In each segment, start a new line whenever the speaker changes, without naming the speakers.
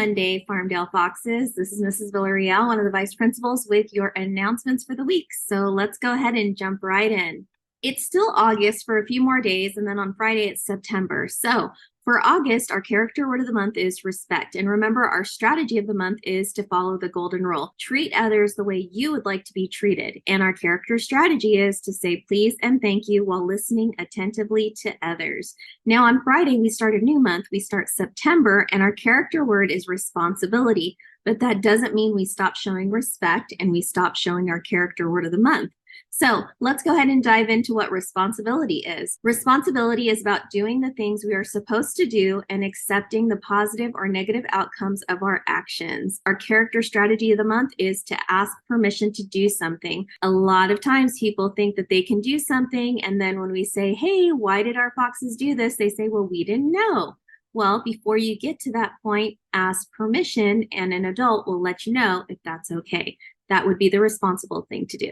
Monday, Farmdale Foxes. This is Mrs. Villarreal, one of the vice principals, with your announcements for the week. So let's go ahead and jump right in. It's still August for a few more days, and then on Friday it's September. So for August, our character word of the month is respect. And remember, our strategy of the month is to follow the golden rule. Treat others the way you would like to be treated. And our character strategy is to say please and thank you while listening attentively to others. Now on Friday, we start a new month. We start September, and our character word is responsibility. But that doesn't mean we stop showing respect and we stop showing our character word of the month. So let's go ahead and dive into what responsibility is. Responsibility is about doing the things we are supposed to do and accepting the positive or negative outcomes of our actions. Our character strategy of the month is to ask permission to do something. A lot of times people think that they can do something, and then when we say, hey, why did our foxes do this? They say, well, we didn't know. Well, before you get to that point, ask permission, and an adult will let you know if that's okay. That would be the responsible thing to do.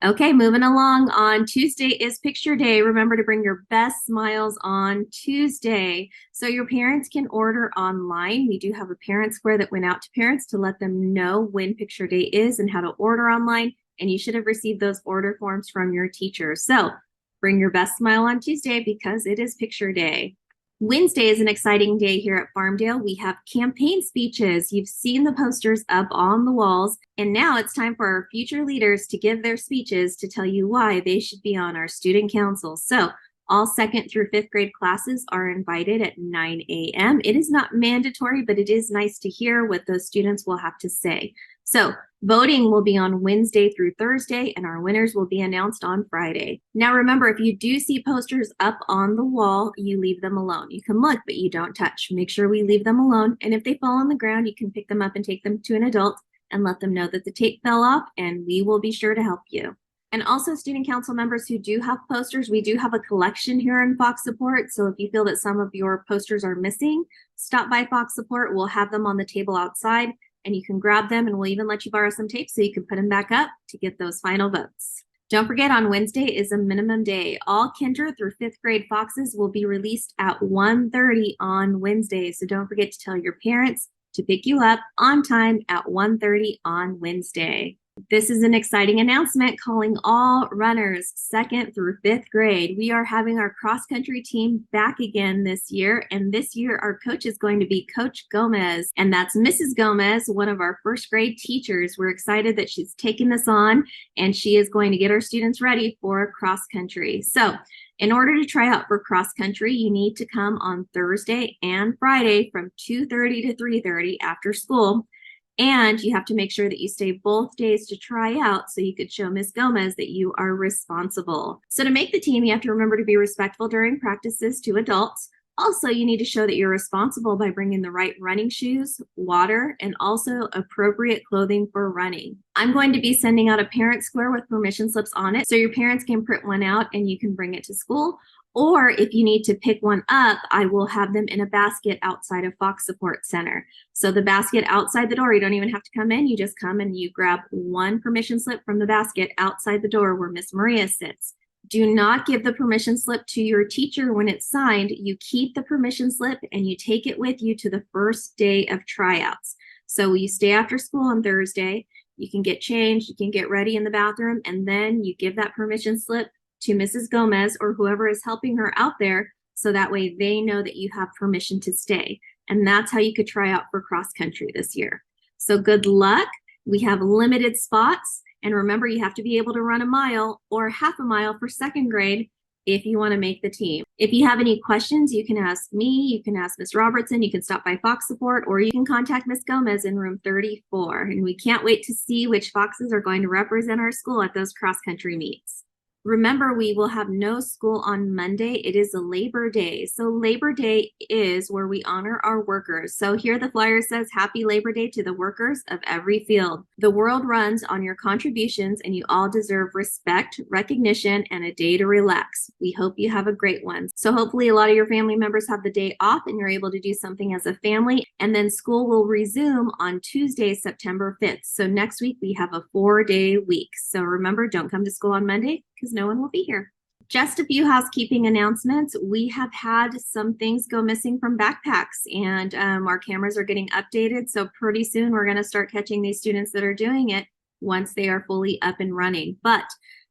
Okay, moving along. On Tuesday is picture day. Remember to bring your best smiles on Tuesday. So your parents can order online. We do have a parent square that went out to parents to let them know when picture day is and how to order online. And you should have received those order forms from your teacher. So bring your best smile on Tuesday because it is picture day. Wednesday is an exciting day here at Farmdale. We have campaign speeches. You've seen the posters up on the walls, and now it's time for our future leaders to give their speeches to tell you why they should be on our student council. So all 2nd through 5th grade classes are invited at 9 a.m. It is not mandatory, but it is nice to hear what those students will have to say. So voting will be on Wednesday through Thursday, and our winners will be announced on Friday. Now, remember, if you do see posters up on the wall, you leave them alone. You can look, but you don't touch. Make sure we leave them alone. And if they fall on the ground, you can pick them up and take them to an adult and let them know that the tape fell off, and we will be sure to help you. And also, student council members who do have posters, we do have a collection here in Fox Support. So if you feel that some of your posters are missing, stop by Fox Support. We'll have them on the table outside, and you can grab them, and we'll even let you borrow some tape so you can put them back up to get those final votes. Don't forget, on Wednesday is a minimum day. All Kinder through 5th grade Foxes will be released at 1:30 on Wednesday. So don't forget to tell your parents to pick you up on time at 1:30 on Wednesday. This is an exciting announcement calling all runners 2nd through 5th grade. We are having our cross-country team back again this year, and this year our coach is going to be Coach Gomez, and that's Mrs. Gomez, one of our 1st grade teachers. We're excited that she's taking this on, and she is going to get our students ready for cross-country. So in order to try out for cross-country, you need to come on Thursday and Friday from 2:30 to 3:30 after school. And you have to make sure that you stay both days to try out so you could show Ms. Gomez that you are responsible. So to make the team, you have to remember to be respectful during practices to adults. Also, you need to show that you're responsible by bringing the right running shoes, water, and also appropriate clothing for running. I'm going to be sending out a parent square with permission slips on it, so your parents can print one out and you can bring it to school. Or if you need to pick one up, I will have them in a basket outside of Fox Support Center. So the basket outside the door, you don't even have to come in. You just come and you grab one permission slip from the basket outside the door where Miss Maria sits. Do not give the permission slip to your teacher when it's signed. You keep the permission slip and you take it with you to the first day of tryouts. So you stay after school on Thursday. You can get changed, you can get ready in the bathroom, and then you give that permission slip to Mrs. Gomez or whoever is helping her out there, so that way they know that you have permission to stay. And that's how you could try out for cross country this year. So good luck. We have limited spots. And remember, you have to be able to run a mile or half a mile for 2nd grade if you want to make the team. If you have any questions, you can ask me, you can ask Miss Robertson, you can stop by Fox Support, or you can contact Miss Gomez in room 34. And we can't wait to see which foxes are going to represent our school at those cross country meets. Remember, we will have no school on Monday. It is a Labor Day. So Labor Day is where we honor our workers. So here the flyer says, Happy Labor Day to the workers of every field. The world runs on your contributions, and you all deserve respect, recognition, and a day to relax. We hope you have a great one. So hopefully a lot of your family members have the day off and you're able to do something as a family. And then school will resume on Tuesday, September 5th. So next week we have a 4-day week. So remember, don't come to school on Monday because no one will be here. Just a few housekeeping announcements. We have had some things go missing from backpacks, and our cameras are getting updated. So pretty soon we're going to start catching these students that are doing it once they are fully up and running. But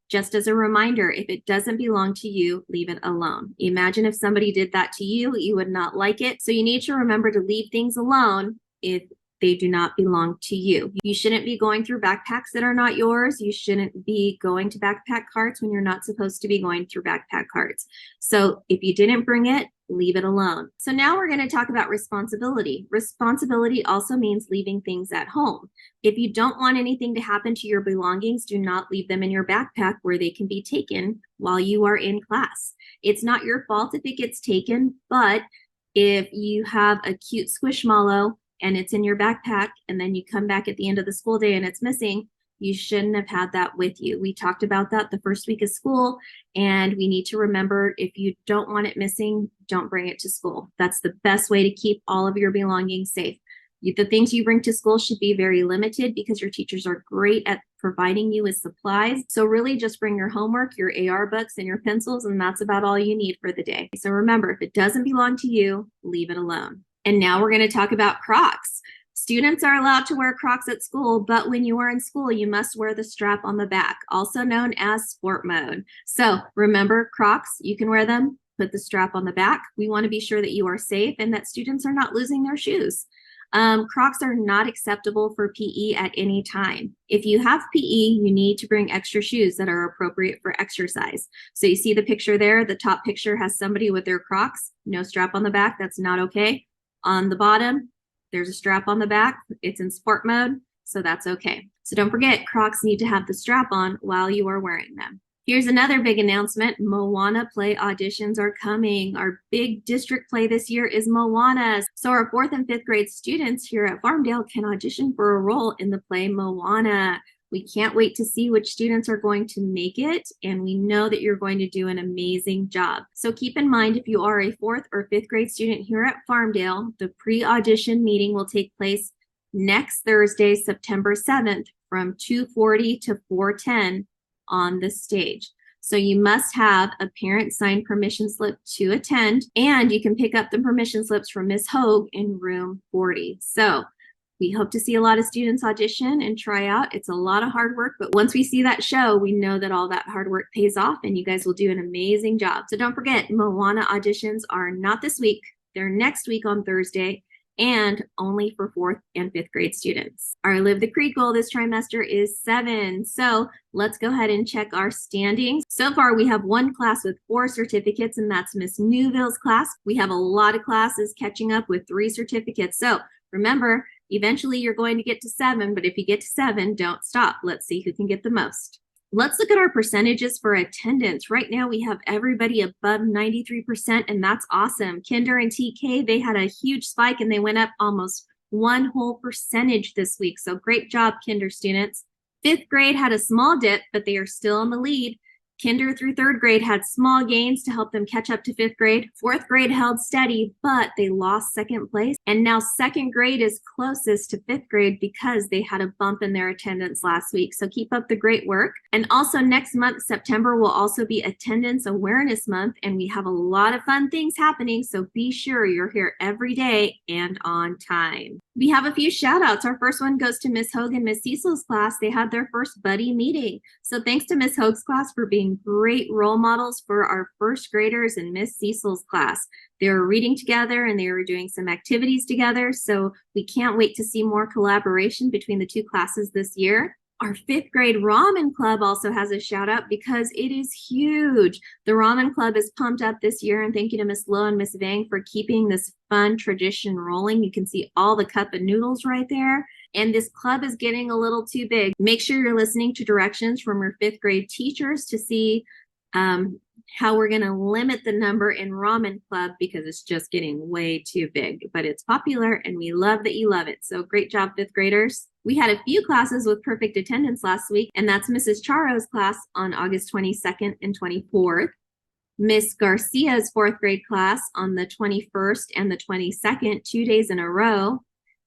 just as a reminder, if it doesn't belong to you, leave it alone. Imagine if somebody did that to you, you would not like it. So you need to remember to leave things alone if they do not belong to you. You shouldn't be going through backpacks that are not yours. You shouldn't be going to backpack carts when you're not supposed to be going through backpack carts. So if you didn't bring it, leave it alone. So now we're going to talk about responsibility. Responsibility also means leaving things at home. If you don't want anything to happen to your belongings, do not leave them in your backpack where they can be taken while you are in class. It's not your fault if it gets taken, but if you have a cute squishmallow and it's in your backpack, and then you come back at the end of the school day and it's missing, you shouldn't have had that with you. We talked about that the first week of school, and we need to remember if you don't want it missing, don't bring it to school. That's the best way to keep all of your belongings safe. The things you bring to school should be very limited because your teachers are great at providing you with supplies. So really just bring your homework, your AR books, and your pencils, and that's about all you need for the day. So remember, if it doesn't belong to you, leave it alone. And now we're going to talk about Crocs. Students are allowed to wear Crocs at school, but when you are in school, you must wear the strap on the back, also known as sport mode. So remember, Crocs, you can wear them, put the strap on the back. We want to be sure that you are safe and that students are not losing their shoes. Crocs are not acceptable for PE at any time. If you have PE, you need to bring extra shoes that are appropriate for exercise. So you see the picture there, the top picture has somebody with their Crocs, no strap on the back, that's not okay. On the bottom, there's a strap on the back. It's in sport mode, so that's okay. So don't forget, Crocs need to have the strap on while you are wearing them. Here's another big announcement. Moana play auditions are coming. Our big district play this year is Moana. So our 4th and 5th grade students here at Farmdale can audition for a role in the play Moana. We can't wait to see which students are going to make it, and we know that you're going to do an amazing job. So keep in mind, if you are a 4th or 5th grade student here at Farmdale, the pre-audition meeting will take place next Thursday, September 7th from 2:40 to 4:10 on the stage. So you must have a parent signed permission slip to attend, and you can pick up the permission slips from Ms. Hogue in room 40. So we hope to see a lot of students audition and try out. It's a lot of hard work, but once we see that show, we know that all that hard work pays off and you guys will do an amazing job. So don't forget, Moana auditions are not this week. They're next week on Thursday, and only for 4th and 5th grade students. Our Live the Creek goal this trimester is 7. So let's go ahead and check our standings. So far, we have one class with 4 certificates, and that's Miss Newville's class. We have a lot of classes catching up with 3 certificates. So remember, eventually you're going to get to 7, but if you get to 7, don't stop. Let's see who can get the most. Let's look at our percentages for attendance. Right now, we have everybody above 93%, and that's awesome. Kinder and TK, they had a huge spike, and they went up almost 1 whole percentage this week. So great job, Kinder students. 5th grade had a small dip, but they are still in the lead. Kinder through 3rd grade had small gains to help them catch up to 5th grade. 4th grade held steady, but they lost 2nd place. And now 2nd grade is closest to 5th grade because they had a bump in their attendance last week. So keep up the great work. And also next month, September, will also be Attendance Awareness Month, and we have a lot of fun things happening. So be sure you're here every day and on time. We have a few shout outs. Our first one goes to Miss Hogue and Miss Cecil's class. They had their first buddy meeting. So thanks to Miss Hogue's class for being great role models for our 1st graders in Miss Cecil's class. They were reading together and they were doing some activities together. So we can't wait to see more collaboration between the 2 classes this year. Our 5th grade Ramen Club also has a shout out because it is huge. The Ramen Club is pumped up this year, and thank you to Miss Lowe and Miss Vang for keeping this fun tradition rolling. You can see all the cup of noodles right there. And this club is getting a little too big. Make sure you're listening to directions from your 5th grade teachers to see how we're going to limit the number in Ramen Club because it's just getting way too big. But it's popular, and we love that you love it. So great job, 5th graders. We had a few classes with perfect attendance last week, and that's Mrs. Charo's class on August 22nd and 24th. Miss Garcia's 4th grade class on the 21st and the 22nd, 2 days in a row.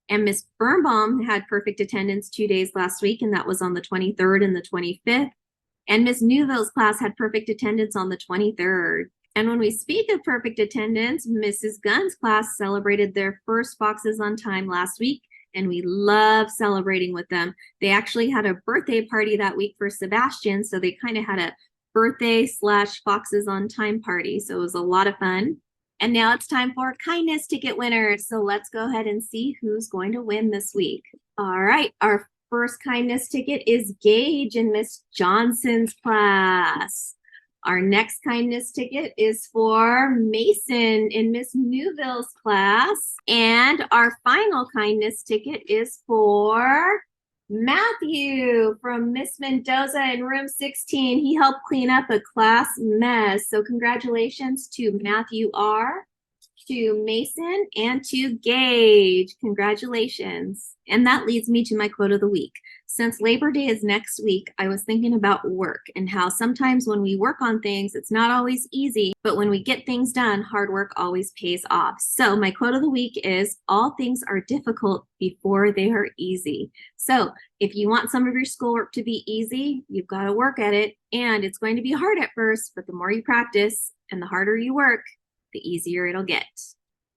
And Miss Birnbaum had perfect attendance 2 days last week, and that was on the 23rd and the 25th. And Miss Newville's class had perfect attendance on the 23rd. And when we speak of perfect attendance, Mrs. Gunn's class celebrated their first Foxes on Time last week, and we love celebrating with them. They actually had a birthday party that week for Sebastian, so they kind of had a birthday / Foxes on Time party, so it was a lot of fun. And now it's time for kindness ticket winners. So let's go ahead and see who's going to win this week. All right, our first kindness ticket is Gage in Miss Johnson's class. Our next kindness ticket is for Mason in Miss Newville's class. And our final kindness ticket is for Matthew from Miss Mendoza in room 16. He helped clean up a class mess. So congratulations to Matthew R., to Mason, and to Gage. Congratulations. And that leads me to my quote of the week. Since Labor Day is next week, I was thinking about work and how sometimes when we work on things, it's not always easy, but when we get things done, hard work always pays off. So my quote of the week is, all things are difficult before they are easy. So if you want some of your schoolwork to be easy, you've got to work at it, and it's going to be hard at first, but the more you practice and the harder you work, the easier it'll get.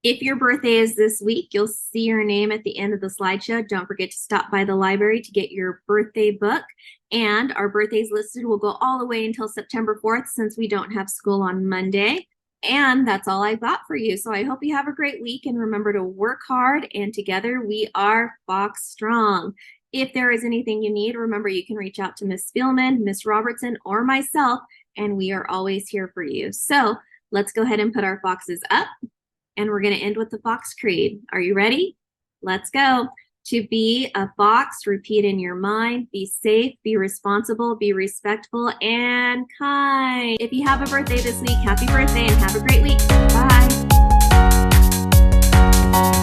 If your birthday is this week, you'll see your name at the end of the slideshow. Don't forget to stop by the library to get your birthday book. And our birthdays listed will go all the way until September 4th since we don't have school on Monday. And that's all I've got for you. So I hope you have a great week, and remember to work hard, and together we are Fox Strong. If there is anything you need, remember you can reach out to Miss Spielman, Miss Robertson, or myself, and we are always here for you. So let's go ahead and put our foxes up. And we're going to end with the Fox Creed. Are you ready? Let's go. To be a fox, repeat in your mind, be safe, be responsible, be respectful, and kind. If you have a birthday this week, happy birthday and have a great week. Bye.